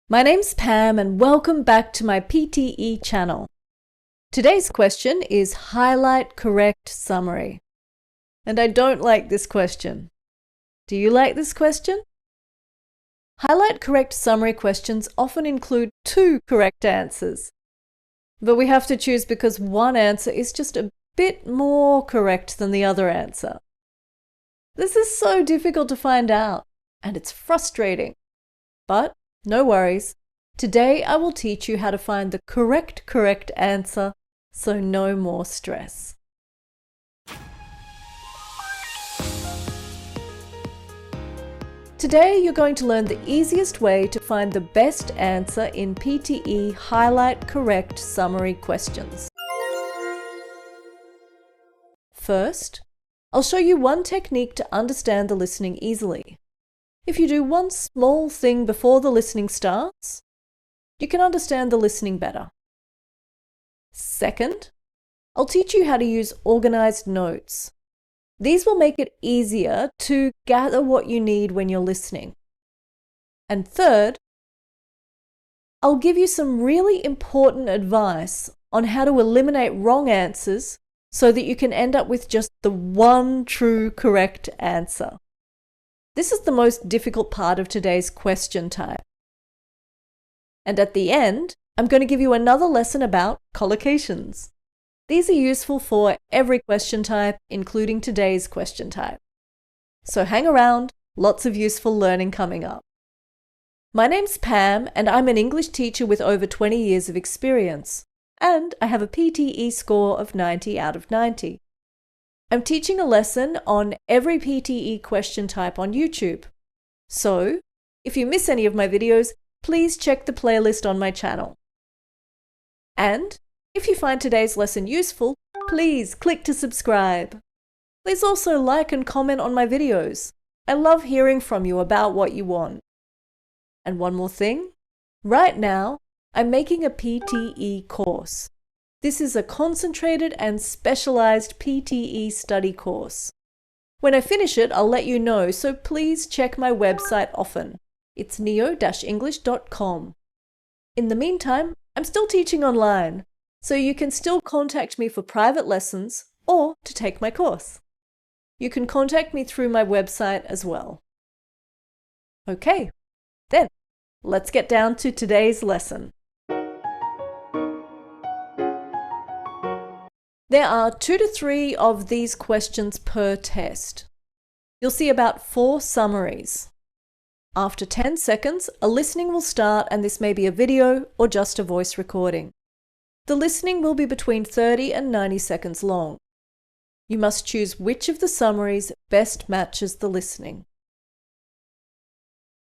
My name's Pam and welcome back to my PTE channel. Today's question is highlight correct summary. And I don't like this question. Do you like this question? Highlight correct summary questions often include 2 correct answers. But we have to choose because one answer is just a bit more correct than the other answer. This is so difficult to find out, and it's frustrating. But no worries. Today I will teach you how to find the correct answer, so no more stress. Today you're going to learn the easiest way to find the best answer in PTE highlight correct summary questions. First, I'll show you one technique to understand the listening easily. If you do one small thing before the listening starts, you can understand the listening better. Second, I'll teach you how to use organized notes. These will make it easier to gather what you need when you're listening. And third, I'll give you some really important advice on how to eliminate wrong answers so that you can end up with just the one true correct answer. This is the most difficult part of today's question type. And at the end, I'm going to give you another lesson about collocations. These are useful for every question type, including today's question type. So hang around, lots of useful learning coming up. My name's Pam, and I'm an English teacher with over 20 years of experience. And I have a PTE score of 90 out of 90. I'm teaching a lesson on every PTE question type on YouTube. So, if you miss any of my videos, please check the playlist on my channel. And if you find today's lesson useful, please click to subscribe. Please also like and comment on my videos. I love hearing from you about what you want. And one more thing, right now, I'm making a PTE course. This is a concentrated and specialized PTE study course. When I finish it, I'll let you know, so please check my website often. It's neo-english.com. In the meantime, I'm still teaching online, so you can still contact me for private lessons or to take my course. You can contact me through my website as well. Okay, then, let's get down to today's lesson. There are 2 to 3 of these questions per test. You'll see about 4 summaries. After 10 seconds, a listening will start, and this may be a video or just a voice recording. The listening will be between 30 and 90 seconds long. You must choose which of the summaries best matches the listening.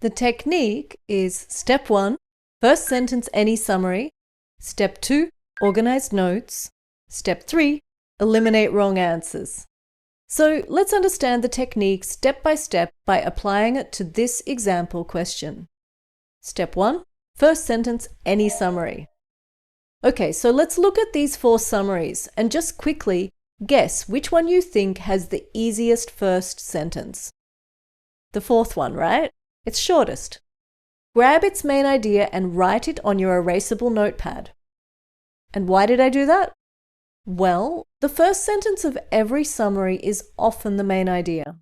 The technique is Step 1, first sentence any summary. Step 2, organized notes. Step 3, eliminate wrong answers. So let's understand the technique step by step by applying it to this example question. Step 1, first sentence, any summary. Okay, so let's look at these 4 summaries and just quickly guess which one you think has the easiest first sentence. The 4th one, right? It's shortest. Grab its main idea and write it on your erasable notepad. And why did I do that? Well, the first sentence of every summary is often the main idea.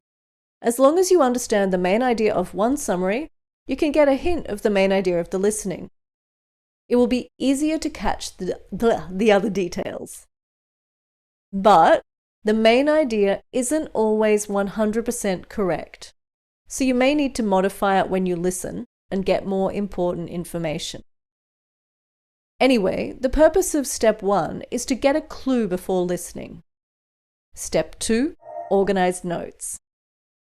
As long as you understand the main idea of one summary, you can get a hint of the main idea of the listening. It will be easier to catch the other details. But the main idea isn't always 100% correct, so you may need to modify it when you listen and get more important information. Anyway, the purpose of Step 1 is to get a clue before listening. Step 2, organized notes.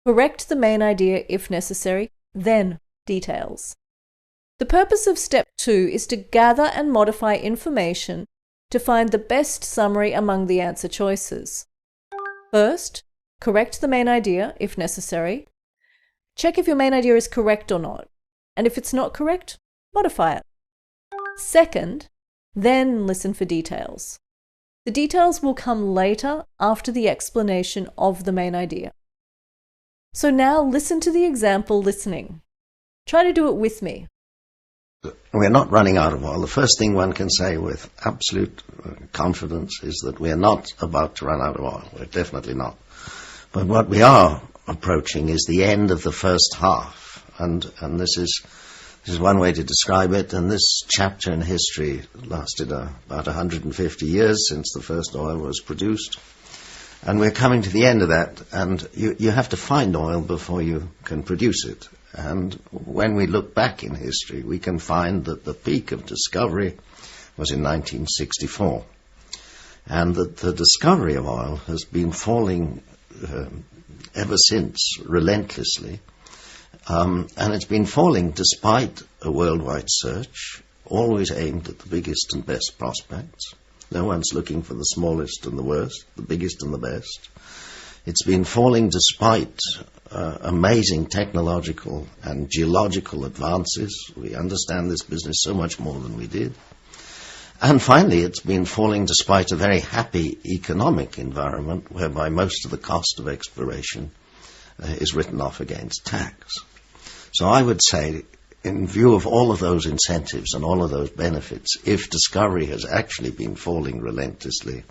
Correct the main idea if necessary, then details. The purpose of Step 2 is to gather and modify information to find the best summary among the answer choices. First, correct the main idea if necessary. Check if your main idea is correct or not, and if it's not correct, modify it. Second, then listen for details. The details will come later after the explanation of the main idea. So now listen to the example listening. Try to do it with me. We're not running out of oil. The first thing one can say with absolute confidence is that we're not about to run out of oil. We're definitely not. But what we are approaching is the end of the first half. And this is one way to describe it. And this chapter in history lasted about 150 years since the first oil was produced. And we're coming to the end of that. And you have to find oil before you can produce it. And when we look back in history, we can find that the peak of discovery was in 1964. And that the discovery of oil has been falling ever since, relentlessly. And it's been falling despite a worldwide search, always aimed at the biggest and best prospects. No one's looking for the smallest and the worst, the biggest and the best. It's been falling despite amazing technological and geological advances. We understand this business so much more than we did. And finally, it's been falling despite a very happy economic environment whereby most of the cost of exploration is written off against tax. So I would say, in view of all of those incentives and all of those benefits, if discovery has actually been falling relentlessly,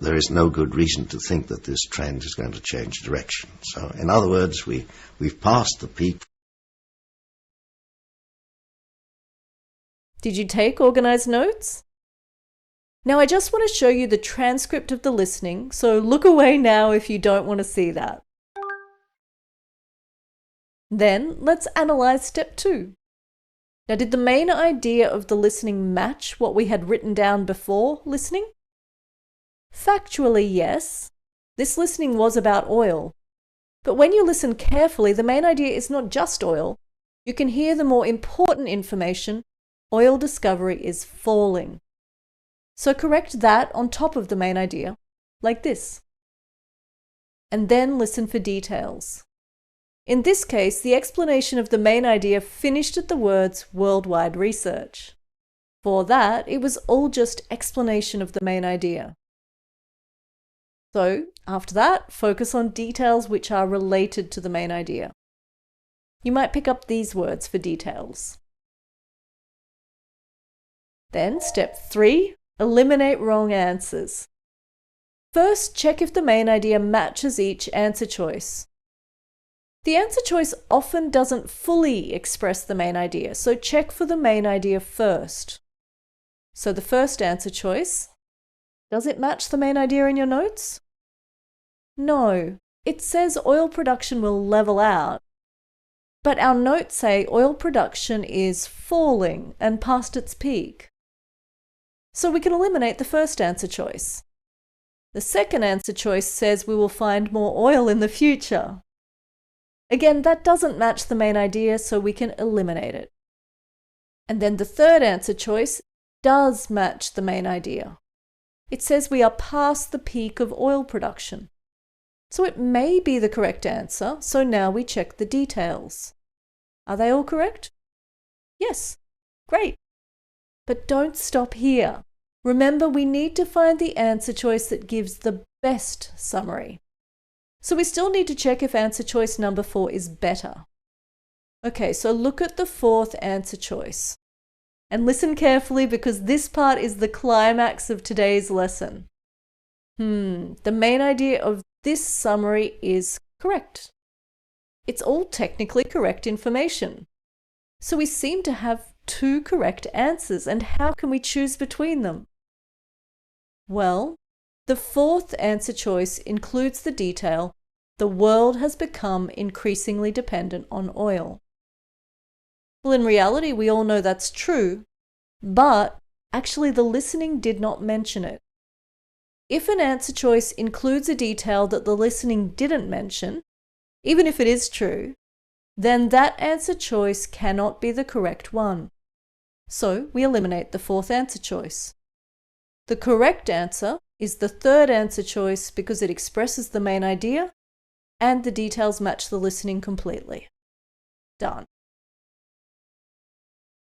there is no good reason to think that this trend is going to change direction. So, in other words, we've passed the peak. Did you take organized notes? Now I just want to show you the transcript of the listening, so look away now if you don't want to see that. Then let's analyze step 2. Now, did the main idea of the listening match what we had written down before listening? Factually, yes. This listening was about oil. But when you listen carefully, the main idea is not just oil. You can hear the more important information: oil discovery is falling. So correct that on top of the main idea, like this. And then listen for details. In this case, the explanation of the main idea finished at the words worldwide research. For that, it was all just explanation of the main idea. So, after that, focus on details which are related to the main idea. You might pick up these words for details. Then, step 3, eliminate wrong answers. First, check if the main idea matches each answer choice. The answer choice often doesn't fully express the main idea, so check for the main idea first. So the first answer choice, does it match the main idea in your notes? No, it says oil production will level out, but our notes say oil production is falling and past its peak. So we can eliminate the first answer choice. The second answer choice says we will find more oil in the future. Again, that doesn't match the main idea, so we can eliminate it. And then the third answer choice does match the main idea. It says we are past the peak of oil production. So it may be the correct answer, so now we check the details. Are they all correct? Yes. Great. But don't stop here. Remember, we need to find the answer choice that gives the best summary. So we still need to check if answer choice number 4 is better. Okay, so look at the fourth answer choice. And listen carefully because this part is the climax of today's lesson. The main idea of this summary is correct. It's all technically correct information. So we seem to have 2 correct answers, and how can we choose between them? Well, the fourth answer choice includes the detail, the world has become increasingly dependent on oil. Well, in reality, we all know that's true, but actually the listening did not mention it. If an answer choice includes a detail that the listening didn't mention, even if it is true, then that answer choice cannot be the correct one. So we eliminate the fourth answer choice. The correct answer is the third answer choice because it expresses the main idea and the details match the listening completely. Done.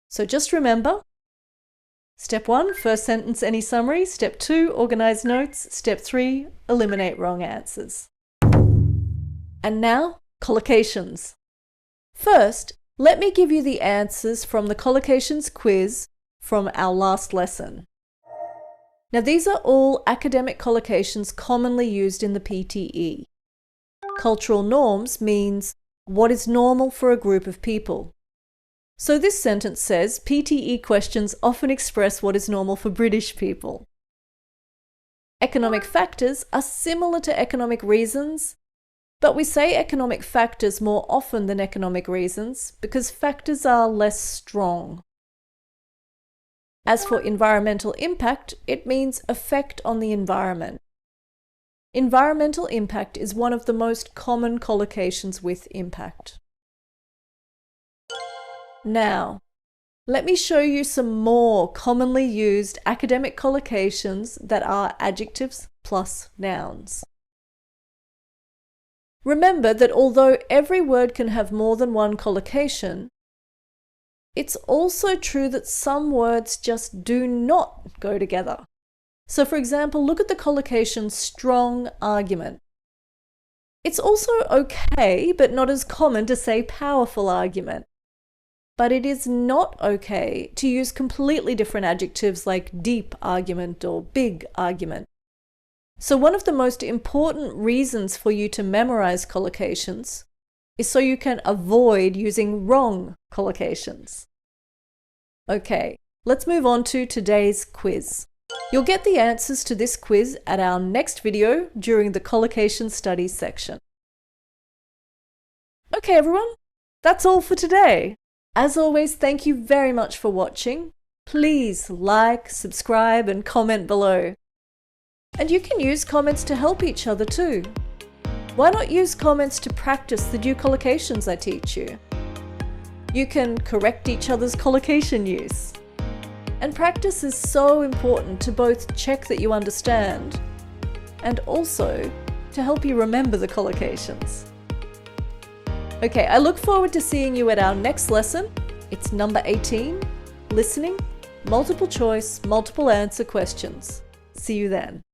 So just remember, step 1, first sentence, any summary. Step 2, organize notes. Step 3, eliminate wrong answers. And now, collocations. First, Let me give you the answers from the Collocations quiz from our last lesson. Now, these are all academic collocations commonly used in the PTE. Cultural norms means what is normal for a group of people. So this sentence says, PTE questions often express what is normal for British people. Economic factors are similar to economic reasons, but we say economic factors more often than economic reasons because factors are less strong. As for environmental impact, it means effect on the environment. Environmental impact is one of the most common collocations with impact. Now, let me show you some more commonly used academic collocations that are adjectives plus nouns. Remember that although every word can have more than one collocation, it's also true that some words just do not go together. So for example, look at the collocation strong argument. It's also okay, but not as common to say powerful argument. But it is not okay to use completely different adjectives like deep argument or big argument. So one of the most important reasons for you to memorize collocations is so you can avoid using wrong collocations. Okay, let's move on to today's quiz. You'll get the answers to this quiz at our next video during the collocation studies section. Okay everyone, that's all for today. As always, thank you very much for watching. Please like, subscribe, and comment below. And you can use comments to help each other too. Why not use comments to practice the new collocations I teach you? You can correct each other's collocation use. And practice is so important to both check that you understand and also to help you remember the collocations. Okay, I look forward to seeing you at our next lesson. It's number 18, listening, multiple choice, multiple answer questions. See you then.